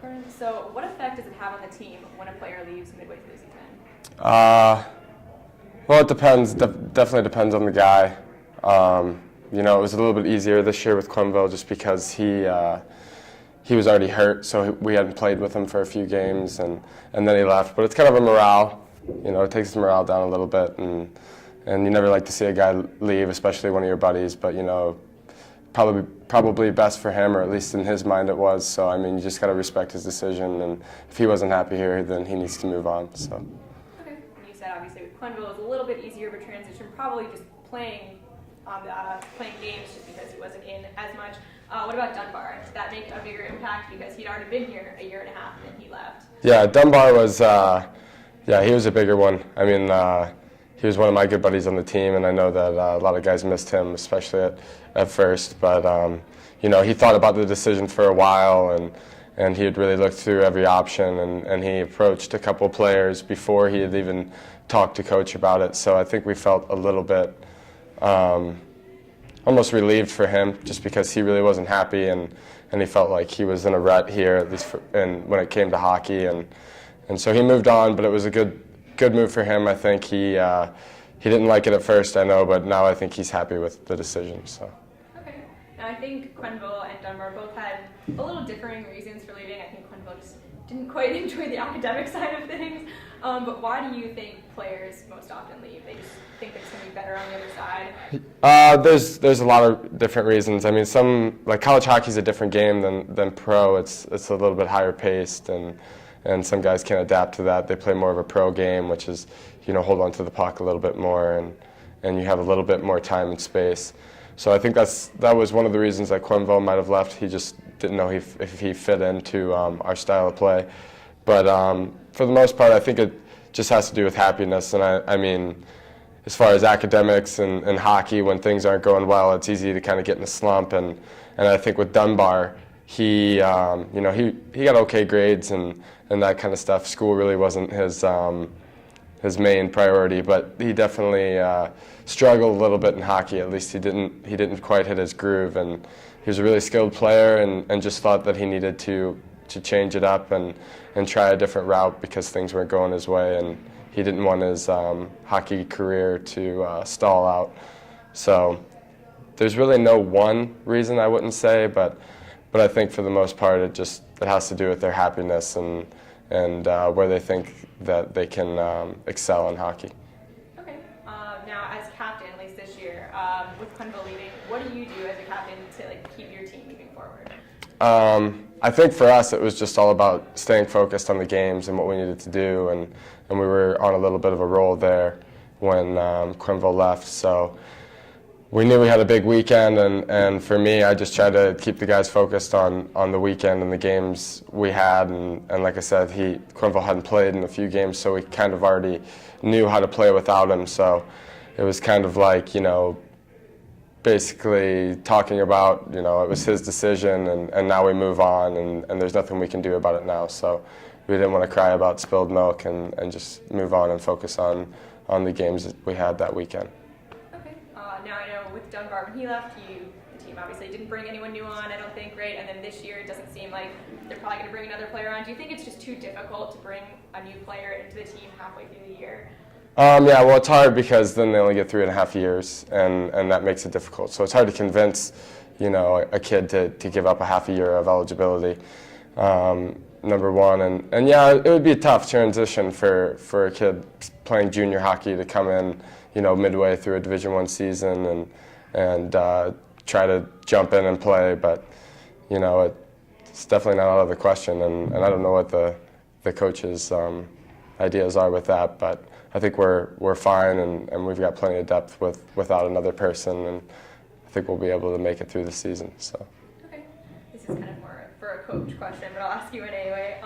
different. So what effect does it have on the team when a player leaves midway through the season? Well, it depends. Definitely depends on the guy. It was a little bit easier this year with Quenville just because he was already hurt, so we hadn't played with him for a few games, and then he left. But it's kind of a morale. It takes his morale down a little bit, and you never like to see a guy leave, especially one of your buddies. But probably best for him, or at least in his mind it was. So you just got to respect his decision, and if he wasn't happy here, then he needs to move on. So. Okay. You said obviously with Quenville it was a little bit easier of a transition, probably just playing games just because he wasn't in as much. What about Dunbar? Did that make a bigger impact because he'd already been here a year and a half and then he left? Yeah, Dunbar was, he was a bigger one. He was one of my good buddies on the team, and I know that a lot of guys missed him, especially at first. But, he thought about the decision for a while, and he had really looked through every option, and he approached a couple players before he had even talked to coach about it. So I think we felt a little bit almost relieved for him, just because he really wasn't happy, and he felt like he was in a rut here, at least when it came to hockey, and so he moved on. But it was a good move for him. I think he didn't like it at first, I know, but now I think he's happy with the decision. So. Okay. Now I think Quenville and Dunbar both had a little differing reasons for leaving. I think Quenville just didn't quite enjoy the academic side of things. But why do you think players most often leave? They just think it's going to be better on the other side? There's a lot of different reasons. some, like, college hockey is a different game than pro. It's a little bit higher paced, and some guys can't adapt to that. They play more of a pro game, which is, hold on to the puck a little bit more, and you have a little bit more time and space. So I think that was one of the reasons that Quenville might have left. He just didn't know if he fit into our style of play. But for the most part, I think it just has to do with happiness. And as far as academics and hockey, when things aren't going well, it's easy to kind of get in a slump. And I think with Dunbar, he got okay grades and that kind of stuff. School really wasn't his main priority, but he definitely struggled a little bit in hockey. At least he didn't quite hit his groove, and he was a really skilled player, and just thought that he needed to change it up and try a different route because things weren't going his way, and he didn't want his hockey career to stall out. So there's really no one reason, I wouldn't say, but I think for the most part it has to do with their happiness and where they think that they can excel in hockey. Okay. Now, as captain, at least this year, with Quenville leaving, what do you do as a captain to keep your team moving forward? I think for us it was just all about staying focused on the games and what we needed to do, and we were on a little bit of a roll there when Quenville left. So we knew we had a big weekend, and for me, I just tried to keep the guys focused on the weekend and the games we had. And like I said, Quenville hadn't played in a few games, so we kind of already knew how to play without him. So it was kind of like, basically talking about, it was his decision, and now we move on, and there's nothing we can do about it now. So we didn't want to cry about spilled milk and just move on and focus on the games that we had that weekend. Now I know with Dunbar, when he left, the team obviously didn't bring anyone new on, I don't think, right? And then this year it doesn't seem like they're probably going to bring another player on. Do you think it's just too difficult to bring a new player into the team halfway through the year? Yeah, well, it's hard because then they only get 3.5 years, and that makes it difficult. So it's hard to convince, a kid to give up a half a year of eligibility, number one. And yeah, it would be a tough transition for a kid playing junior hockey to come in, midway through a Division I season and try to jump in and play. But, it's definitely not out of the question, and I don't know what the coach's ideas are with that, but I think we're fine, and we've got plenty of depth without another person, and I think we'll be able to make it through the season. So. Okay. This is kind of more for a coach question, but I'll ask you it anyway.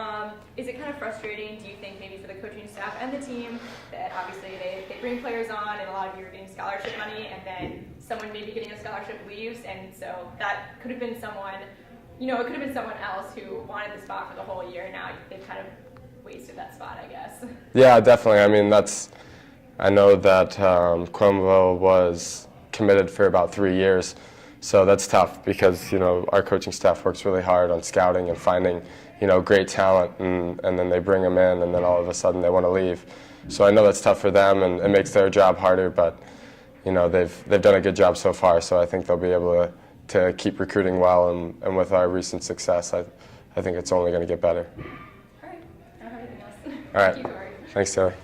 Is it kind of frustrating, do you think, maybe for the coaching staff and the team, that obviously they bring players on and a lot of you are getting scholarship money, and then someone maybe getting a scholarship leaves, and so that could have been someone, it could have been someone else who wanted the spot for the whole year, and now they've kind of wasted that spot, I guess. Yeah, definitely. I know that Quenville was committed for about 3 years, So that's tough because our coaching staff works really hard on scouting and finding great talent, and then they bring them in, and then all of a sudden they want to leave. So I know that's tough for them, and it makes their job harder. But they've done a good job so far. So I think they'll be able to keep recruiting well, and with our recent success, I think it's only going to get better. All right. I don't have anything else. All right. Thank you, Corey. Thanks, Taylor.